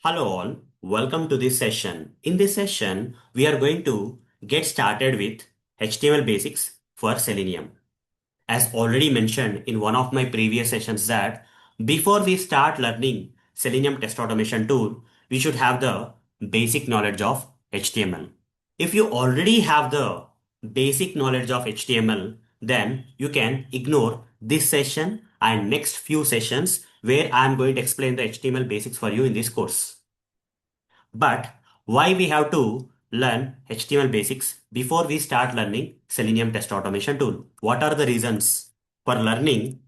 Hello all, welcome to this session. In this session, we are going to get started with HTML basics for Selenium. As already mentioned in one of my previous sessions that before we start learning Selenium test automation tool, we should have the basic knowledge of HTML. If you already have the basic knowledge of HTML, then you can ignore this session and next few sessions where I am going to explain the HTML basics for you in this course. But why we have to learn HTML basics before we start learning Selenium test automation tool? What are the reasons for learning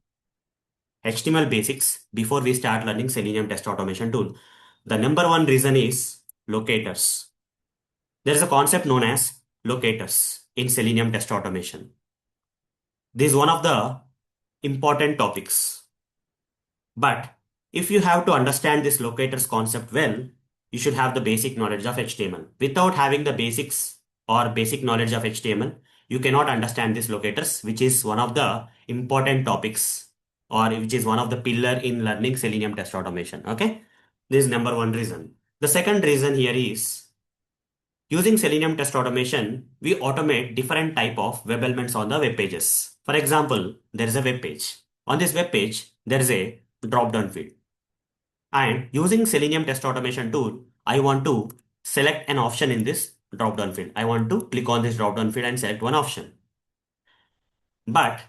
HTML basics before we start learning Selenium test automation tool? The number one reason is locators. There is a concept known as locators in Selenium test automation. This is one of the important topics. But if you have to understand this locators concept well, you should have the basic knowledge of HTML. Without having the basics or basic knowledge of HTML, you cannot understand this locators, which is one of the important topics or which is one of the pillar in learning Selenium test automation. Okay. This is number one reason. The second reason here is using Selenium test automation, we automate different type of web elements on the web pages. For example, there is a web page. On this web page, there is a drop-down field. And using Selenium test automation tool, I want to select an option in this drop-down field. I want to click on this drop-down field and select one option. But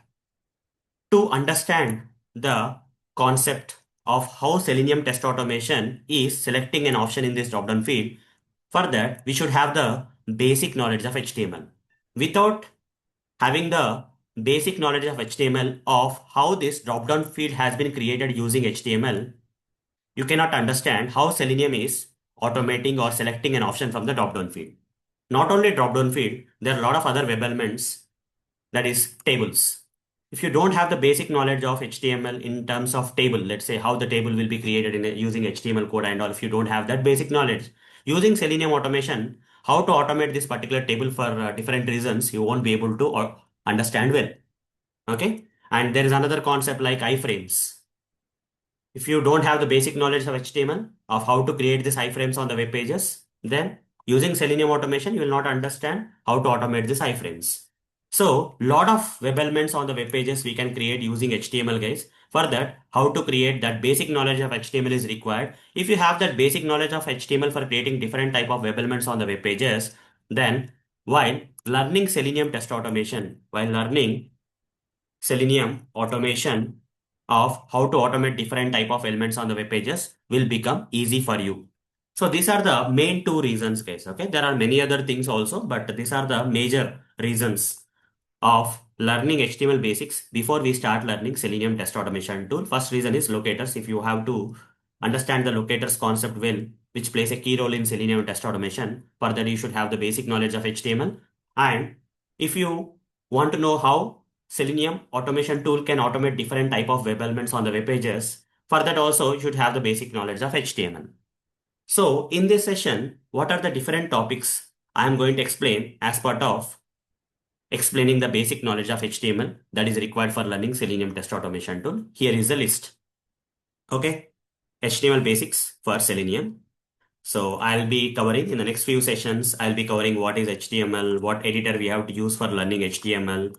to understand the concept of how Selenium test automation is selecting an option in this drop-down field, for that, we should have the basic knowledge of HTML. Without having the basic knowledge of HTML of how this drop-down field has been created using HTML, you cannot understand how Selenium is automating or selecting an option from the drop-down field. Not only drop-down field, there are a lot of other web elements, that is tables. If you don't have the basic knowledge of HTML in terms of table, let's say how the table will be created using HTML code and all, if you don't have that basic knowledge, using Selenium automation, how to automate this particular table for different reasons, you won't be able to understand well. Okay. And there is another concept like iframes. If you don't have the basic knowledge of HTML, of how to create these iframes on the web pages, then using Selenium automation, you will not understand how to automate these iframes. So, lot of web elements on the web pages we can create using HTML, guys. For that, how to create that basic knowledge of HTML is required. If you have that basic knowledge of HTML for creating different type of web elements on the web pages, then while learning Selenium test automation, while learning Selenium automation of how to automate different type of elements on the web pages will become easy for you. So these are the main two reasons, guys. Okay, there are many other things also, but these are the major reasons of learning HTML basics before we start learning Selenium test automation tool. First reason is locators. If you have to understand the locators concept well, which plays a key role in Selenium test automation, for that you should have the basic knowledge of HTML. And if you want to know how Selenium automation tool can automate different type of web elements on the web pages, for that also you should have the basic knowledge of HTML. So in this session, what are the different topics I am going to explain as part of explaining the basic knowledge of HTML that is required for learning Selenium test automation tool. Here is the list. Okay. HTML basics for Selenium. So I'll be covering in the next few sessions, I'll be covering what is HTML, what editor we have to use for learning HTML,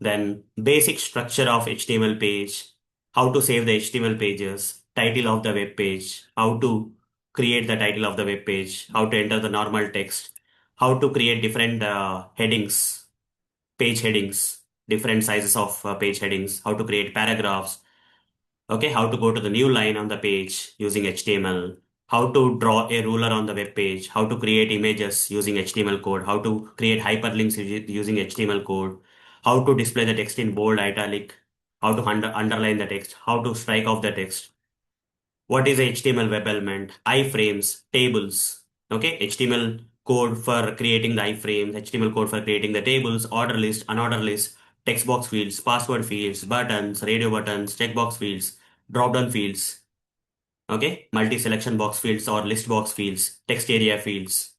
then basic structure of HTML page, how to save the HTML pages, title of the web page, how to create the title of the web page, how to enter the normal text, how to create different headings, page headings, different sizes of page headings, how to create paragraphs, okay, how to go to the new line on the page using HTML, how to draw a ruler on the web page, how to create images using HTML code, how to create hyperlinks using HTML code, how to display the text in bold, italic, how to underline the text, how to strike off the text, what is a HTML web element, iframes, tables, okay, HTML code for creating the iframes, HTML code for creating the tables, order list, unorder list, text box fields, password fields, buttons, radio buttons, checkbox fields, drop-down fields, okay, multi-selection box fields or list box fields, text area fields.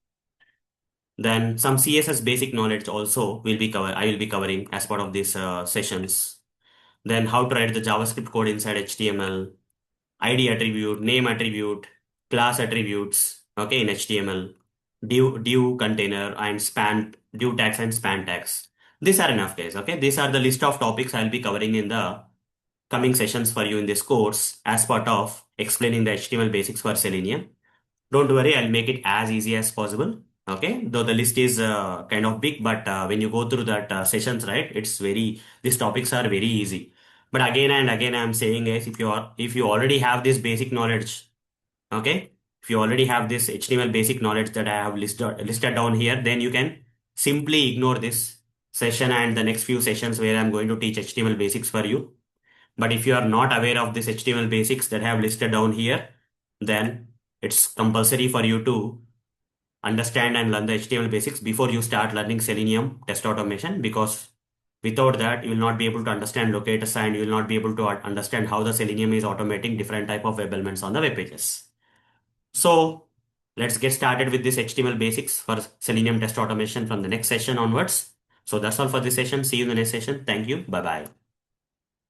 Then some CSS basic knowledge also I will be covering as part of these sessions. Then how to write the JavaScript code inside HTML, ID attribute, name attribute, class attributes, okay, in HTML, div container and span, div tags and span tags. These are enough, guys. Okay, these are the list of topics I'll be covering in the coming sessions for you in this course as part of explaining the HTML basics for Selenium. Don't worry, I'll make it as easy as possible. Okay, though the list is kind of big, but when you go through that sessions, right, these topics are very easy. But again and again, I'm saying, guys, if you already have this basic knowledge, okay, if you already have this HTML basic knowledge that I have listed down here, then you can simply ignore this session and the next few sessions where I'm going to teach HTML basics for you. But if you are not aware of this HTML basics that I have listed down here, then it's compulsory for you to understand and learn the HTML basics before you start learning Selenium test automation, because without that, you will not be able to understand locators and you will not be able to understand how the Selenium is automating different type of web elements on the web pages. So let's get started with this HTML basics for Selenium test automation from the next session onwards. So that's all for this session. See you in the next session. Thank you. Bye bye.